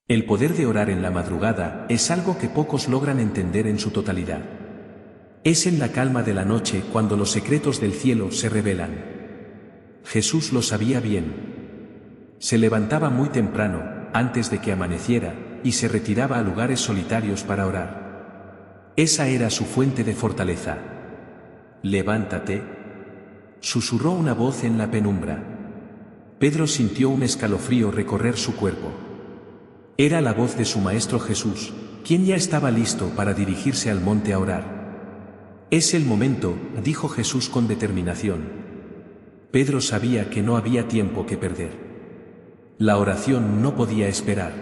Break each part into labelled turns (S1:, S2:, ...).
S1: El poder de orar en la madrugada es algo que pocos logran entender en su totalidad. Es en la calma de la noche cuando los secretos del cielo se revelan. Jesús lo sabía bien. Se levantaba muy temprano, antes de que amaneciera, y se retiraba a lugares solitarios para orar. Esa era su fuente de fortaleza. «Levántate», susurró una voz en la penumbra. Pedro sintió un escalofrío recorrer su cuerpo. Era la voz de su Maestro Jesús, quien ya estaba listo para dirigirse al monte a orar. «Es el momento», dijo Jesús con determinación. Pedro sabía que no había tiempo que perder. La oración no podía esperar.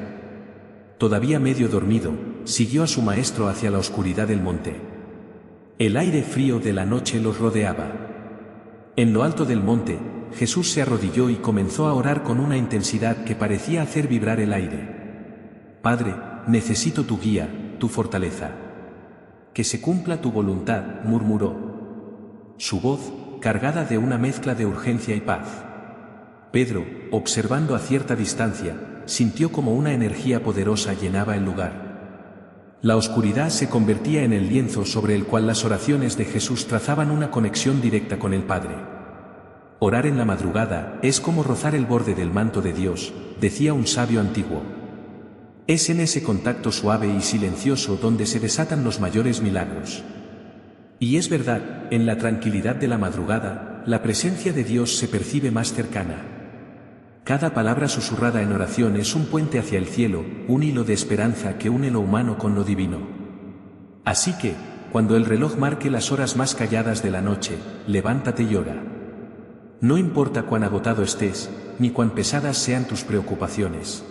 S1: Todavía medio dormido, siguió a su Maestro hacia la oscuridad del monte. El aire frío de la noche los rodeaba. En lo alto del monte, Jesús se arrodilló y comenzó a orar con una intensidad que parecía hacer vibrar el aire. «Padre, necesito tu guía, tu fortaleza. Que se cumpla tu voluntad», murmuró. Su voz, cargada de una mezcla de urgencia y paz. Pedro, observando a cierta distancia, sintió como una energía poderosa llenaba el lugar. La oscuridad se convertía en el lienzo sobre el cual las oraciones de Jesús trazaban una conexión directa con el Padre. «Orar en la madrugada es como rozar el borde del manto de Dios», decía un sabio antiguo. Es en ese contacto suave y silencioso donde se desatan los mayores milagros. Y es verdad, en la tranquilidad de la madrugada, la presencia de Dios se percibe más cercana. Cada palabra susurrada en oración es un puente hacia el cielo, un hilo de esperanza que une lo humano con lo divino. Así que, cuando el reloj marque las horas más calladas de la noche, levántate y ora. No importa cuán agotado estés, ni cuán pesadas sean tus preocupaciones.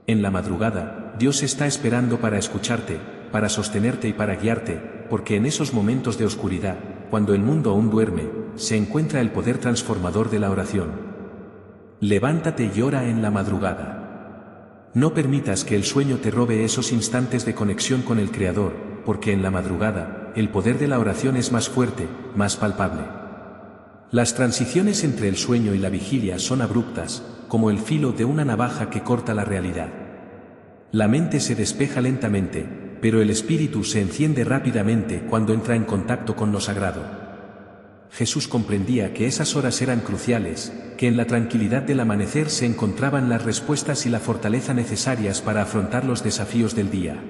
S1: En la madrugada, Dios está esperando para escucharte, para sostenerte y para guiarte, porque en esos momentos de oscuridad, cuando el mundo aún duerme, se encuentra el poder transformador de la oración. Levántate y ora en la madrugada. No permitas que el sueño te robe esos instantes de conexión con el Creador, porque en la madrugada, el poder de la oración es más fuerte, más palpable. Las transiciones entre el sueño y la vigilia son abruptas, como el filo de una navaja que corta la realidad. La mente se despeja lentamente, pero el espíritu se enciende rápidamente cuando entra en contacto con lo sagrado. Jesús comprendía que esas horas eran cruciales, que en la tranquilidad del amanecer se encontraban las respuestas y la fortaleza necesarias para afrontar los desafíos del día.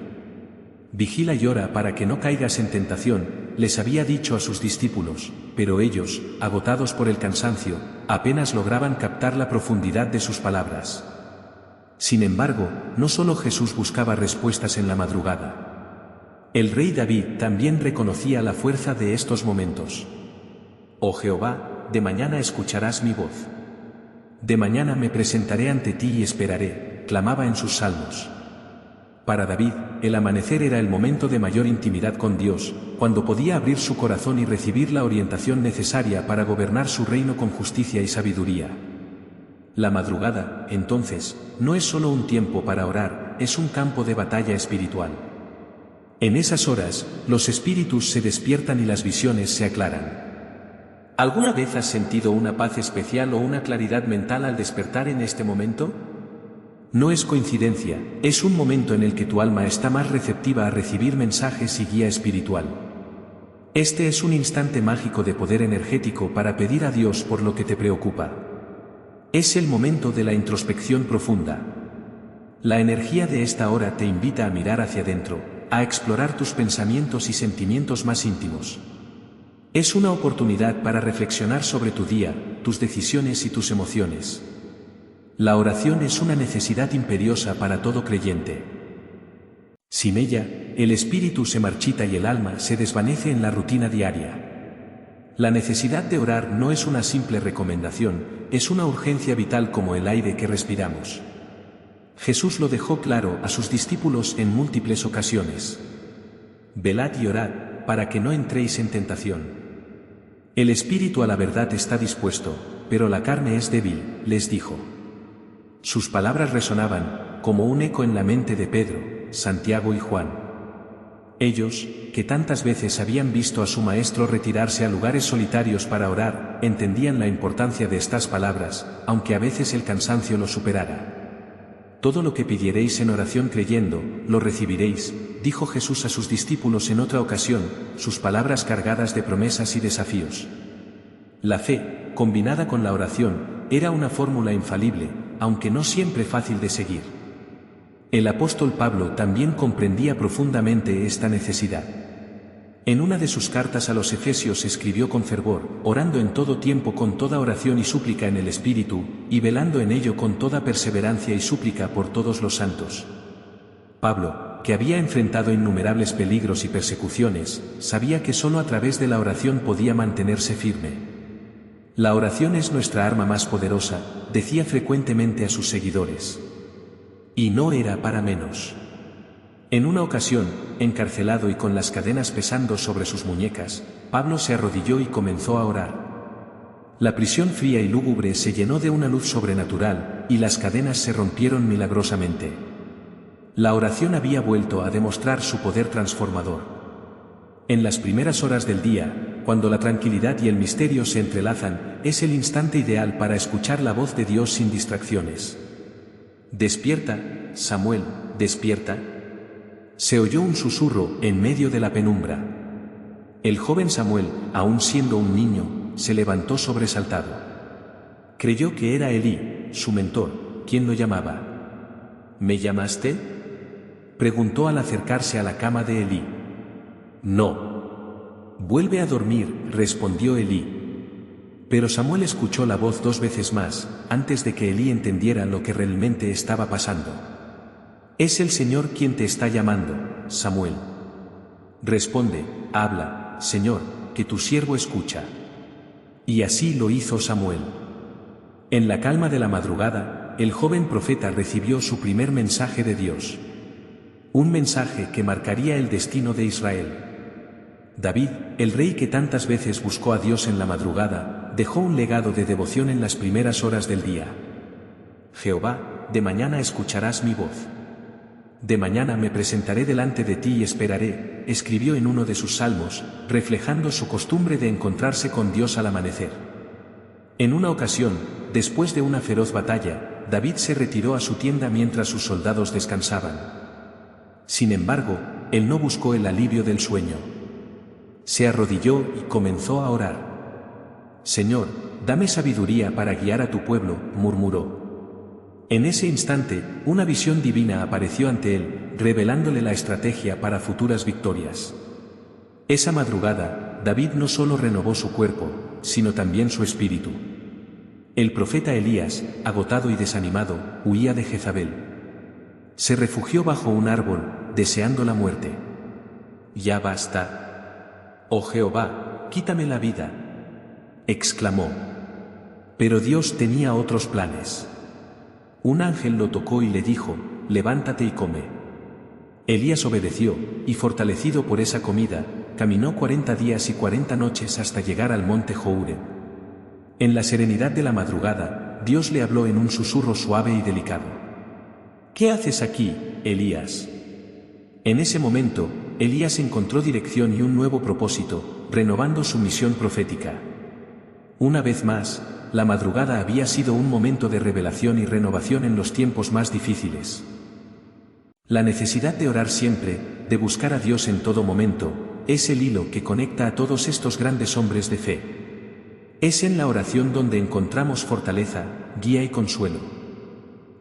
S1: «Vigila y ora para que no caigas en tentación», les había dicho a sus discípulos, pero ellos, agotados por el cansancio, apenas lograban captar la profundidad de sus palabras. Sin embargo, no solo Jesús buscaba respuestas en la madrugada. El rey David también reconocía la fuerza de estos momentos. «Oh Jehová, de mañana escucharás mi voz. De mañana me presentaré ante ti y esperaré», clamaba en sus salmos. Para David, el amanecer era el momento de mayor intimidad con Dios, cuando podía abrir su corazón y recibir la orientación necesaria para gobernar su reino con justicia y sabiduría. La madrugada, entonces, no es solo un tiempo para orar, es un campo de batalla espiritual. En esas horas, los espíritus se despiertan y las visiones se aclaran. ¿Alguna vez has sentido una paz especial o una claridad mental al despertar en este momento? No es coincidencia, es un momento en el que tu alma está más receptiva a recibir mensajes y guía espiritual. Este es un instante mágico de poder energético para pedir a Dios por lo que te preocupa. Es el momento de la introspección profunda. La energía de esta hora te invita a mirar hacia adentro, a explorar tus pensamientos y sentimientos más íntimos. Es una oportunidad para reflexionar sobre tu día, tus decisiones y tus emociones. La oración es una necesidad imperiosa para todo creyente. Sin ella, el espíritu se marchita y el alma se desvanece en la rutina diaria. La necesidad de orar no es una simple recomendación, es una urgencia vital como el aire que respiramos. Jesús lo dejó claro a sus discípulos en múltiples ocasiones. «Velad y orad, para que no entréis en tentación. El espíritu a la verdad está dispuesto, pero la carne es débil», les dijo. Sus palabras resonaban, como un eco en la mente de Pedro, Santiago y Juan. Ellos, que tantas veces habían visto a su maestro retirarse a lugares solitarios para orar, entendían la importancia de estas palabras, aunque a veces el cansancio los superara. Todo lo que pidiereis en oración creyendo, lo recibiréis, dijo Jesús a sus discípulos en otra ocasión, sus palabras cargadas de promesas y desafíos. La fe, combinada con la oración, era una fórmula infalible, aunque no siempre fácil de seguir. El apóstol Pablo también comprendía profundamente esta necesidad. En una de sus cartas a los Efesios escribió con fervor, orando en todo tiempo con toda oración y súplica en el Espíritu, y velando en ello con toda perseverancia y súplica por todos los santos. Pablo, que había enfrentado innumerables peligros y persecuciones, sabía que sólo a través de la oración podía mantenerse firme. La oración es nuestra arma más poderosa, decía frecuentemente a sus seguidores. Y no era para menos. En una ocasión, encarcelado y con las cadenas pesando sobre sus muñecas, Pablo se arrodilló y comenzó a orar. La prisión fría y lúgubre se llenó de una luz sobrenatural, y las cadenas se rompieron milagrosamente. La oración había vuelto a demostrar su poder transformador. En las primeras horas del día, cuando la tranquilidad y el misterio se entrelazan, es el instante ideal para escuchar la voz de Dios sin distracciones. «Despierta, Samuel, despierta». Se oyó un susurro en medio de la penumbra. El joven Samuel, aún siendo un niño, se levantó sobresaltado. Creyó que era Elí, su mentor, quien lo llamaba. «¿Me llamaste?», preguntó al acercarse a la cama de Elí. «No. Vuelve a dormir», respondió Elí. Pero Samuel escuchó la voz 2 veces más, antes de que Elí entendiera lo que realmente estaba pasando. «Es el Señor quien te está llamando, Samuel». Responde: «Habla, Señor, que tu siervo escucha». Y así lo hizo Samuel. En la calma de la madrugada, el joven profeta recibió su primer mensaje de Dios. Un mensaje que marcaría el destino de Israel. David, el rey que tantas veces buscó a Dios en la madrugada, dejó un legado de devoción en las primeras horas del día. «Jehová, de mañana escucharás mi voz. De mañana me presentaré delante de ti y esperaré», escribió en uno de sus salmos, reflejando su costumbre de encontrarse con Dios al amanecer. En una ocasión, después de una feroz batalla, David se retiró a su tienda mientras sus soldados descansaban. Sin embargo, él no buscó el alivio del sueño. Se arrodilló y comenzó a orar. «Señor, dame sabiduría para guiar a tu pueblo», murmuró. En ese instante, una visión divina apareció ante él, revelándole la estrategia para futuras victorias. Esa madrugada, David no solo renovó su cuerpo, sino también su espíritu. El profeta Elías, agotado y desanimado, huía de Jezabel. Se refugió bajo un árbol, deseando la muerte. «Ya basta. Oh Jehová, quítame la vida», exclamó. Pero Dios tenía otros planes. Un ángel lo tocó y le dijo: «Levántate y come». Elías obedeció, y fortalecido por esa comida, caminó 40 días y 40 noches hasta llegar al monte Horeb. En la serenidad de la madrugada, Dios le habló en un susurro suave y delicado. «¿Qué haces aquí, Elías?». En ese momento, Elías encontró dirección y un nuevo propósito, renovando su misión profética. Una vez más, la madrugada había sido un momento de revelación y renovación en los tiempos más difíciles. La necesidad de orar siempre, de buscar a Dios en todo momento, es el hilo que conecta a todos estos grandes hombres de fe. Es en la oración donde encontramos fortaleza, guía y consuelo.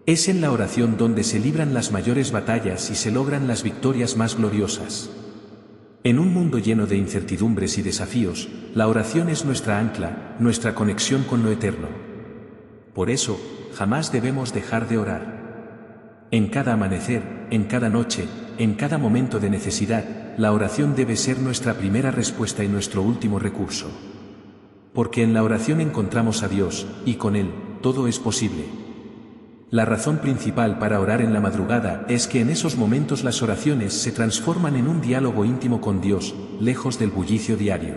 S1: Es en la oración donde se libran las mayores batallas y se logran las victorias más gloriosas. En un mundo lleno de incertidumbres y desafíos, la oración es nuestra ancla, nuestra conexión con lo eterno. Por eso, jamás debemos dejar de orar. En cada amanecer, en cada noche, en cada momento de necesidad, la oración debe ser nuestra primera respuesta y nuestro último recurso. Porque en la oración encontramos a Dios, y con Él, todo es posible. La razón principal para orar en la madrugada es que en esos momentos las oraciones se transforman en un diálogo íntimo con Dios, lejos del bullicio diario.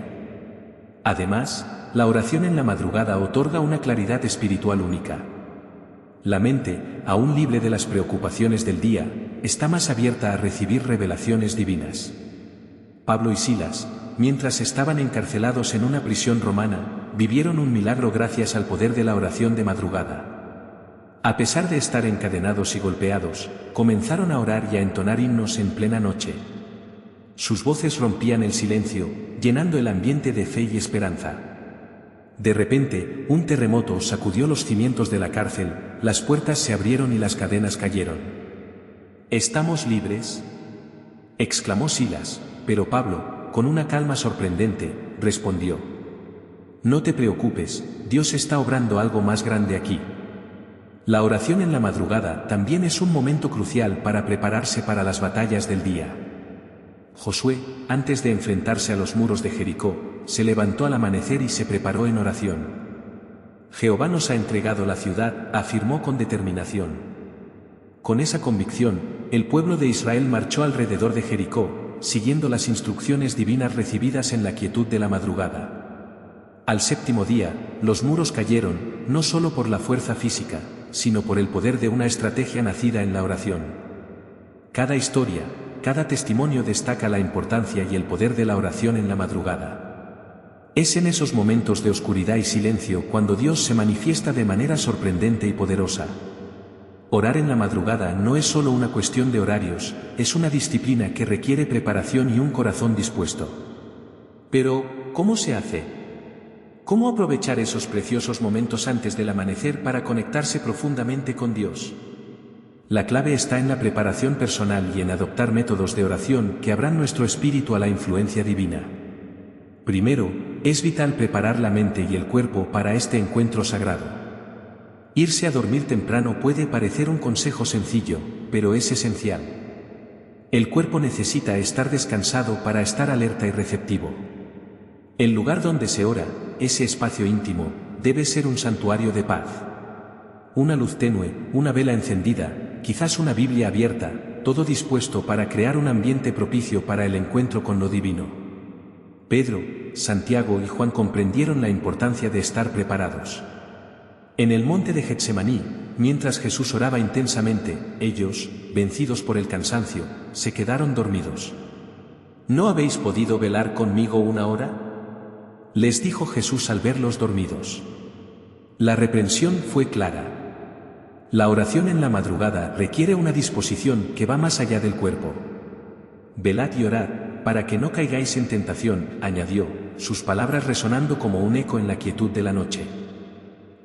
S1: Además, la oración en la madrugada otorga una claridad espiritual única. La mente, aún libre de las preocupaciones del día, está más abierta a recibir revelaciones divinas. Pablo y Silas, mientras estaban encarcelados en una prisión romana, vivieron un milagro gracias al poder de la oración de madrugada. A pesar de estar encadenados y golpeados, comenzaron a orar y a entonar himnos en plena noche. Sus voces rompían el silencio, llenando el ambiente de fe y esperanza. De repente, un terremoto sacudió los cimientos de la cárcel, las puertas se abrieron y las cadenas cayeron. ¿Estamos libres?, exclamó Silas, pero Pablo, con una calma sorprendente, respondió: No te preocupes, Dios está obrando algo más grande aquí. La oración en la madrugada también es un momento crucial para prepararse para las batallas del día. Josué, antes de enfrentarse a los muros de Jericó, se levantó al amanecer y se preparó en oración. Jehová nos ha entregado la ciudad, afirmó con determinación. Con esa convicción, el pueblo de Israel marchó alrededor de Jericó, siguiendo las instrucciones divinas recibidas en la quietud de la madrugada. Al séptimo día, los muros cayeron, no solo por la fuerza física, sino por el poder de una estrategia nacida en la oración. Cada historia, cada testimonio destaca la importancia y el poder de la oración en la madrugada. Es en esos momentos de oscuridad y silencio cuando Dios se manifiesta de manera sorprendente y poderosa. Orar en la madrugada no es solo una cuestión de horarios, es una disciplina que requiere preparación y un corazón dispuesto. Pero, ¿cómo se hace? ¿Cómo aprovechar esos preciosos momentos antes del amanecer para conectarse profundamente con Dios? La clave está en la preparación personal y en adoptar métodos de oración que abran nuestro espíritu a la influencia divina. Primero, es vital preparar la mente y el cuerpo para este encuentro sagrado. Irse a dormir temprano puede parecer un consejo sencillo, pero es esencial. El cuerpo necesita estar descansado para estar alerta y receptivo. El lugar donde se ora, ese espacio íntimo, debe ser un santuario de paz. Una luz tenue, una vela encendida, quizás una Biblia abierta, todo dispuesto para crear un ambiente propicio para el encuentro con lo divino. Pedro, Santiago y Juan comprendieron la importancia de estar preparados. En el monte de Getsemaní, mientras Jesús oraba intensamente, ellos, vencidos por el cansancio, se quedaron dormidos. ¿No habéis podido velar conmigo una hora?, les dijo Jesús al verlos dormidos. La reprensión fue clara. La oración en la madrugada requiere una disposición que va más allá del cuerpo. Velad y orad, para que no caigáis en tentación, añadió, sus palabras resonando como un eco en la quietud de la noche.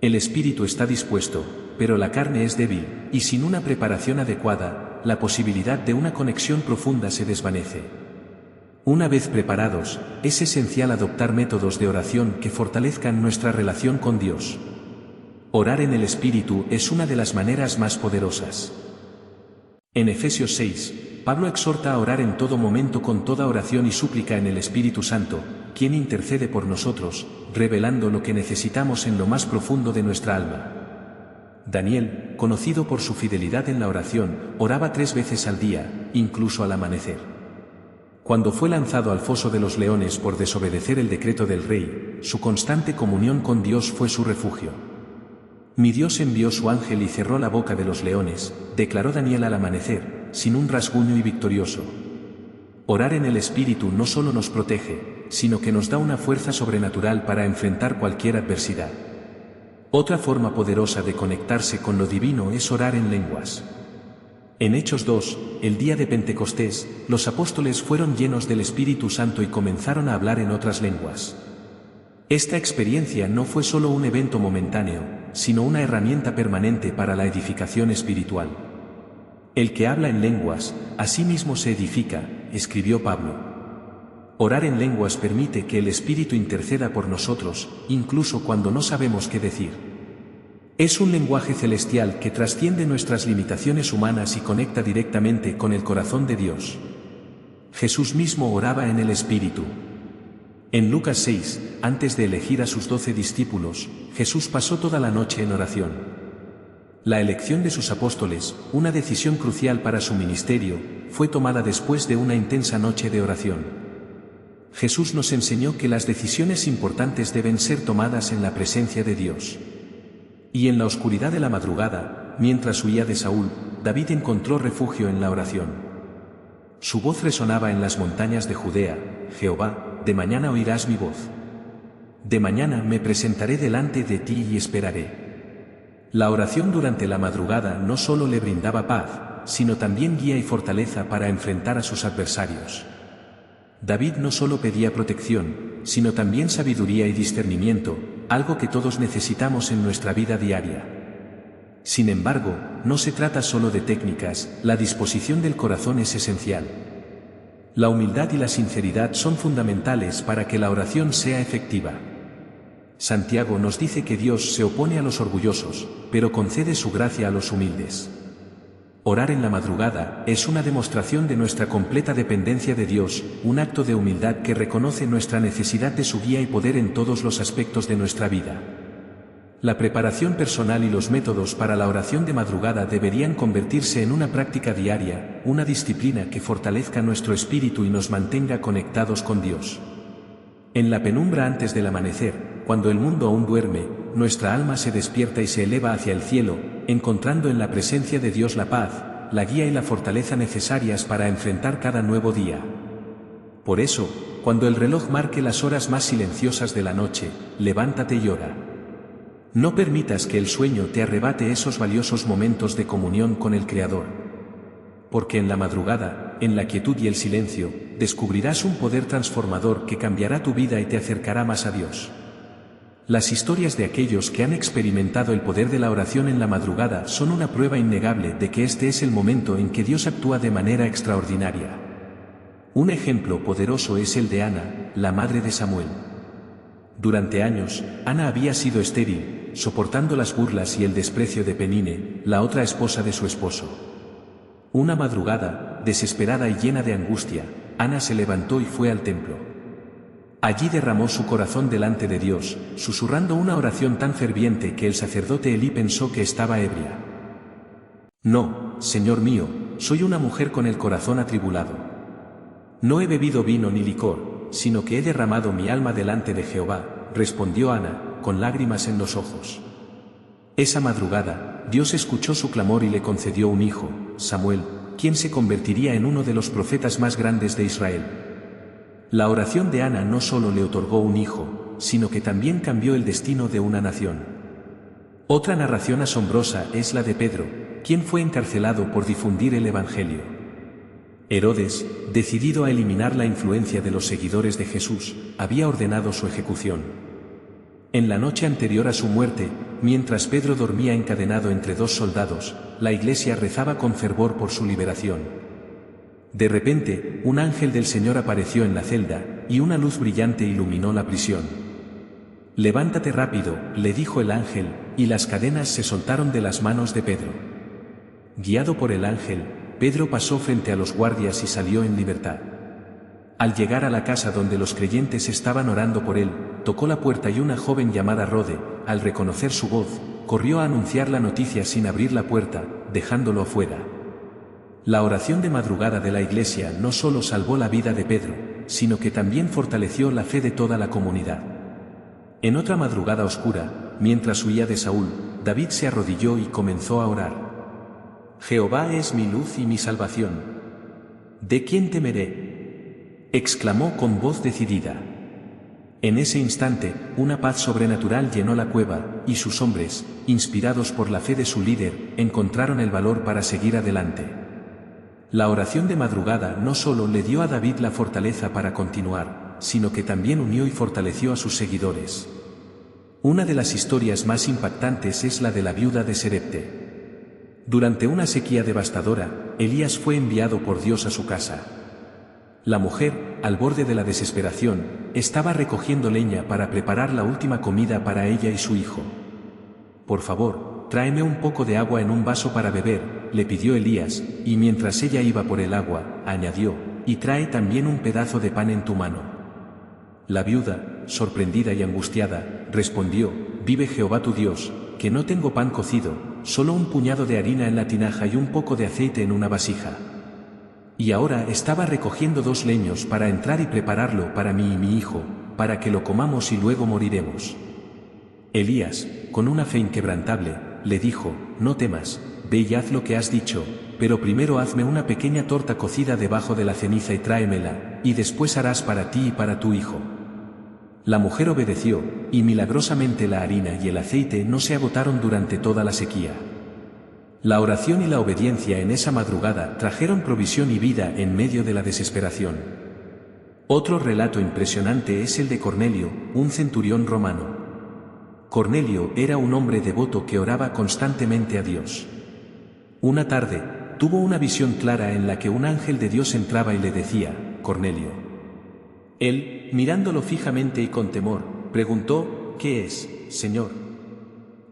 S1: El espíritu está dispuesto, pero la carne es débil, y sin una preparación adecuada, la posibilidad de una conexión profunda se desvanece. Una vez preparados, es esencial adoptar métodos de oración que fortalezcan nuestra relación con Dios. Orar en el Espíritu es una de las maneras más poderosas. En Efesios 6, Pablo exhorta a orar en todo momento con toda oración y súplica en el Espíritu Santo, quien intercede por nosotros, revelando lo que necesitamos en lo más profundo de nuestra alma. Daniel, conocido por su fidelidad en la oración, oraba 3 veces al día, incluso al amanecer. Cuando fue lanzado al foso de los leones por desobedecer el decreto del rey, su constante comunión con Dios fue su refugio. Mi Dios envió su ángel y cerró la boca de los leones, declaró Daniel al amanecer, sin un rasguño y victorioso. Orar en el Espíritu no solo nos protege, sino que nos da una fuerza sobrenatural para enfrentar cualquier adversidad. Otra forma poderosa de conectarse con lo divino es orar en lenguas. En Hechos 2, el día de Pentecostés, los apóstoles fueron llenos del Espíritu Santo y comenzaron a hablar en otras lenguas. Esta experiencia no fue solo un evento momentáneo, sino una herramienta permanente para la edificación espiritual. El que habla en lenguas, a sí mismo se edifica, escribió Pablo. Orar en lenguas permite que el Espíritu interceda por nosotros, incluso cuando no sabemos qué decir. Es un lenguaje celestial que trasciende nuestras limitaciones humanas y conecta directamente con el corazón de Dios. Jesús mismo oraba en el Espíritu. En Lucas 6, antes de elegir a sus 12 discípulos, Jesús pasó toda la noche en oración. La elección de sus apóstoles, una decisión crucial para su ministerio, fue tomada después de una intensa noche de oración. Jesús nos enseñó que las decisiones importantes deben ser tomadas en la presencia de Dios. Y en la oscuridad de la madrugada, mientras huía de Saúl, David encontró refugio en la oración. Su voz resonaba en las montañas de Judea: Jehová, de mañana oirás mi voz. De mañana me presentaré delante de ti y esperaré. La oración durante la madrugada no solo le brindaba paz, sino también guía y fortaleza para enfrentar a sus adversarios. David no solo pedía protección, sino también sabiduría y discernimiento, algo que todos necesitamos en nuestra vida diaria. Sin embargo, no se trata solo de técnicas, la disposición del corazón es esencial. La humildad y la sinceridad son fundamentales para que la oración sea efectiva. Santiago nos dice que Dios se opone a los orgullosos, pero concede su gracia a los humildes. Orar en la madrugada es una demostración de nuestra completa dependencia de Dios, un acto de humildad que reconoce nuestra necesidad de su guía y poder en todos los aspectos de nuestra vida. La preparación personal y los métodos para la oración de madrugada deberían convertirse en una práctica diaria, una disciplina que fortalezca nuestro espíritu y nos mantenga conectados con Dios. En la penumbra antes del amanecer, cuando el mundo aún duerme, nuestra alma se despierta y se eleva hacia el cielo, encontrando en la presencia de Dios la paz, la guía y la fortaleza necesarias para enfrentar cada nuevo día. Por eso, cuando el reloj marque las horas más silenciosas de la noche, levántate y ora. No permitas que el sueño te arrebate esos valiosos momentos de comunión con el Creador. Porque en la madrugada, en la quietud y el silencio, descubrirás un poder transformador que cambiará tu vida y te acercará más a Dios. Las historias de aquellos que han experimentado el poder de la oración en la madrugada son una prueba innegable de que este es el momento en que Dios actúa de manera extraordinaria. Un ejemplo poderoso es el de Ana, la madre de Samuel. Durante años, Ana había sido estéril, soportando las burlas y el desprecio de Penine, la otra esposa de su esposo. Una madrugada, desesperada y llena de angustia, Ana se levantó y fue al templo. Allí derramó su corazón delante de Dios, susurrando una oración tan ferviente que el sacerdote Elí pensó que estaba ebria. No, Señor mío, soy una mujer con el corazón atribulado. No he bebido vino ni licor, sino que he derramado mi alma delante de Jehová, respondió Ana, con lágrimas en los ojos. Esa madrugada, Dios escuchó su clamor y le concedió un hijo, Samuel, quien se convertiría en uno de los profetas más grandes de Israel. La oración de Ana no solo le otorgó un hijo, sino que también cambió el destino de una nación. Otra narración asombrosa es la de Pedro, quien fue encarcelado por difundir el Evangelio. Herodes, decidido a eliminar la influencia de los seguidores de Jesús, había ordenado su ejecución. En la noche anterior a su muerte, mientras Pedro dormía encadenado entre dos soldados, la iglesia rezaba con fervor por su liberación. De repente, un ángel del Señor apareció en la celda, y una luz brillante iluminó la prisión. Levántate rápido, le dijo el ángel, y las cadenas se soltaron de las manos de Pedro. Guiado por el ángel, Pedro pasó frente a los guardias y salió en libertad. Al llegar a la casa donde los creyentes estaban orando por él, tocó la puerta y una joven llamada Rode, al reconocer su voz, corrió a anunciar la noticia sin abrir la puerta, dejándolo afuera. La oración de madrugada de la iglesia no solo salvó la vida de Pedro, sino que también fortaleció la fe de toda la comunidad. En otra madrugada oscura, mientras huía de Saúl, David se arrodilló y comenzó a orar. Jehová es mi luz y mi salvación. ¿De quién temeré? Exclamó con voz decidida. En ese instante, una paz sobrenatural llenó la cueva, y sus hombres, inspirados por la fe de su líder, encontraron el valor para seguir adelante. La oración de madrugada no solo le dio a David la fortaleza para continuar, sino que también unió y fortaleció a sus seguidores. Una de las historias más impactantes es la de la viuda de Serepte. Durante una sequía devastadora, Elías fue enviado por Dios a su casa. La mujer, al borde de la desesperación, estaba recogiendo leña para preparar la última comida para ella y su hijo. Por favor, tráeme un poco de agua en un vaso para beber, le pidió Elías, y mientras ella iba por el agua, añadió, y trae también un pedazo de pan en tu mano. La viuda, sorprendida y angustiada, respondió, vive Jehová tu Dios, que no tengo pan cocido, solo un puñado de harina en la tinaja y un poco de aceite en una vasija. Y ahora estaba recogiendo 2 leños para entrar y prepararlo para mí y mi hijo, para que lo comamos y luego moriremos. Elías, con una fe inquebrantable, le dijo, no temas, ve y haz lo que has dicho, pero primero hazme una pequeña torta cocida debajo de la ceniza y tráemela, y después harás para ti y para tu hijo. La mujer obedeció, y milagrosamente la harina y el aceite no se agotaron durante toda la sequía. La oración y la obediencia en esa madrugada trajeron provisión y vida en medio de la desesperación. Otro relato impresionante es el de Cornelio, un centurión romano. Cornelio era un hombre devoto que oraba constantemente a Dios. Una tarde, tuvo una visión clara en la que un ángel de Dios entraba y le decía: Cornelio. Él, mirándolo fijamente y con temor, preguntó: ¿Qué es, Señor?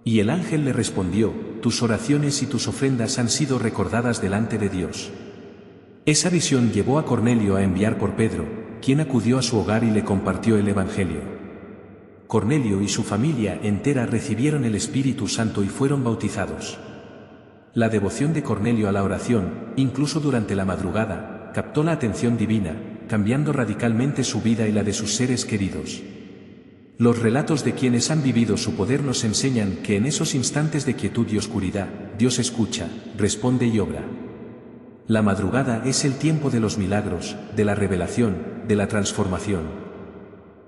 S1: Y el ángel le respondió: tus oraciones y tus ofrendas han sido recordadas delante de Dios. Esa visión llevó a Cornelio a enviar por Pedro, quien acudió a su hogar y le compartió el Evangelio. Cornelio y su familia entera recibieron el Espíritu Santo y fueron bautizados. La devoción de Cornelio a la oración, incluso durante la madrugada, captó la atención divina, cambiando radicalmente su vida y la de sus seres queridos. Los relatos de quienes han vivido su poder nos enseñan que en esos instantes de quietud y oscuridad, Dios escucha, responde y obra. La madrugada es el tiempo de los milagros, de la revelación, de la transformación.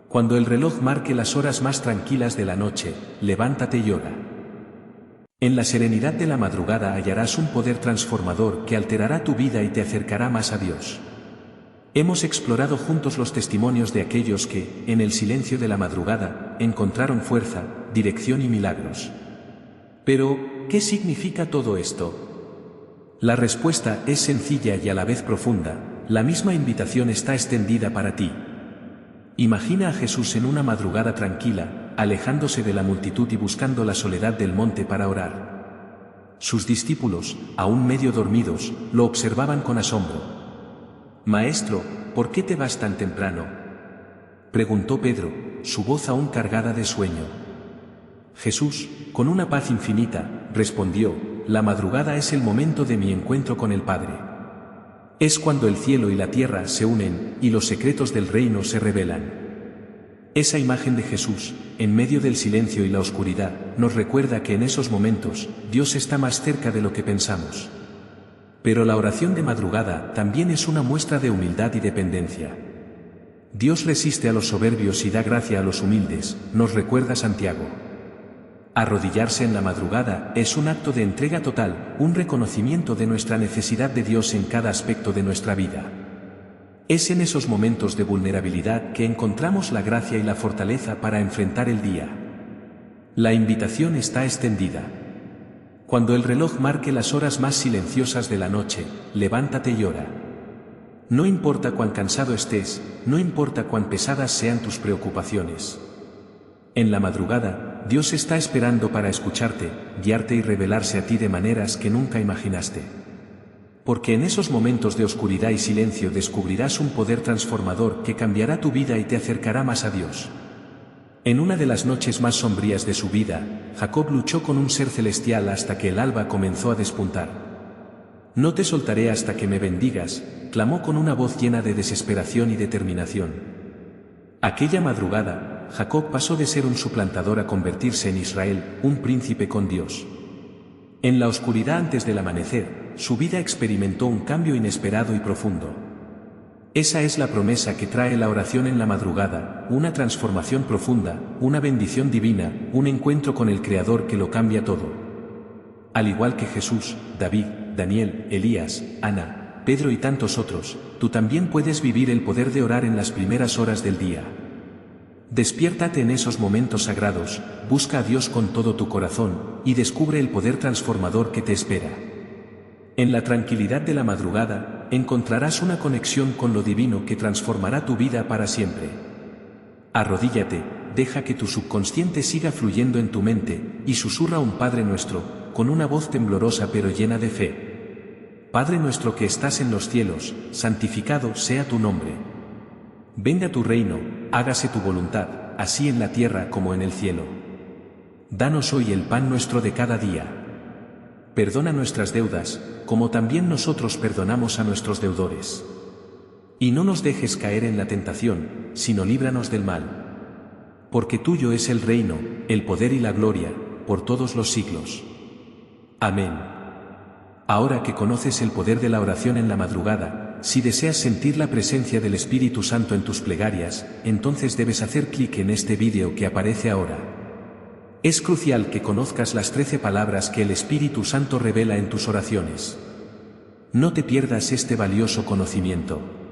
S1: Cuando el reloj marque las horas más tranquilas de la noche, levántate y ora. En la serenidad de la madrugada hallarás un poder transformador que alterará tu vida y te acercará más a Dios. Hemos explorado juntos los testimonios de aquellos que, en el silencio de la madrugada, encontraron fuerza, dirección y milagros. Pero, ¿qué significa todo esto? La respuesta es sencilla y a la vez profunda. La misma invitación está extendida para ti. Imagina a Jesús en una madrugada tranquila, alejándose de la multitud y buscando la soledad del monte para orar. Sus discípulos, aún medio dormidos, lo observaban con asombro. Maestro, ¿por qué te vas tan temprano? Preguntó Pedro, su voz aún cargada de sueño. Jesús, con una paz infinita, respondió: la madrugada es el momento de mi encuentro con el Padre. Es cuando el cielo y la tierra se unen, y los secretos del reino se revelan. Esa imagen de Jesús, en medio del silencio y la oscuridad, nos recuerda que en esos momentos, Dios está más cerca de lo que pensamos. Pero la oración de madrugada también es una muestra de humildad y dependencia. Dios resiste a los soberbios y da gracia a los humildes, nos recuerda Santiago. Arrodillarse en la madrugada es un acto de entrega total, un reconocimiento de nuestra necesidad de Dios en cada aspecto de nuestra vida. Es en esos momentos de vulnerabilidad que encontramos la gracia y la fortaleza para enfrentar el día. La invitación está extendida. Cuando el reloj marque las horas más silenciosas de la noche, levántate y ora. No importa cuán cansado estés, no importa cuán pesadas sean tus preocupaciones. En la madrugada, Dios está esperando para escucharte, guiarte y revelarse a ti de maneras que nunca imaginaste. Porque en esos momentos de oscuridad y silencio descubrirás un poder transformador que cambiará tu vida y te acercará más a Dios. En una de las noches más sombrías de su vida, Jacob luchó con un ser celestial hasta que el alba comenzó a despuntar. No te soltaré hasta que me bendigas, clamó con una voz llena de desesperación y determinación. Aquella madrugada, Jacob pasó de ser un suplantador a convertirse en Israel, un príncipe con Dios. En la oscuridad antes del amanecer, su vida experimentó un cambio inesperado y profundo. Esa es la promesa que trae la oración en la madrugada, una transformación profunda, una bendición divina, un encuentro con el Creador que lo cambia todo. Al igual que Jesús, David, Daniel, Elías, Ana, Pedro y tantos otros, tú también puedes vivir el poder de orar en las primeras horas del día. Despiértate en esos momentos sagrados, busca a Dios con todo tu corazón, y descubre el poder transformador que te espera. En la tranquilidad de la madrugada, encontrarás una conexión con lo divino que transformará tu vida para siempre. Arrodíllate, deja que tu subconsciente siga fluyendo en tu mente, y susurra un Padre Nuestro, con una voz temblorosa pero llena de fe. Padre nuestro que estás en los cielos, santificado sea tu nombre. Venga tu reino, hágase tu voluntad, así en la tierra como en el cielo. Danos hoy el pan nuestro de cada día. Perdona nuestras deudas, como también nosotros perdonamos a nuestros deudores. Y no nos dejes caer en la tentación, sino líbranos del mal. Porque tuyo es el reino, el poder y la gloria, por todos los siglos. Amén. Ahora que conoces el poder de la oración en la madrugada, si deseas sentir la presencia del Espíritu Santo en tus plegarias, entonces debes hacer clic en este vídeo que aparece ahora. Es crucial que conozcas las 13 palabras que el Espíritu Santo revela en tus oraciones. No te pierdas este valioso conocimiento.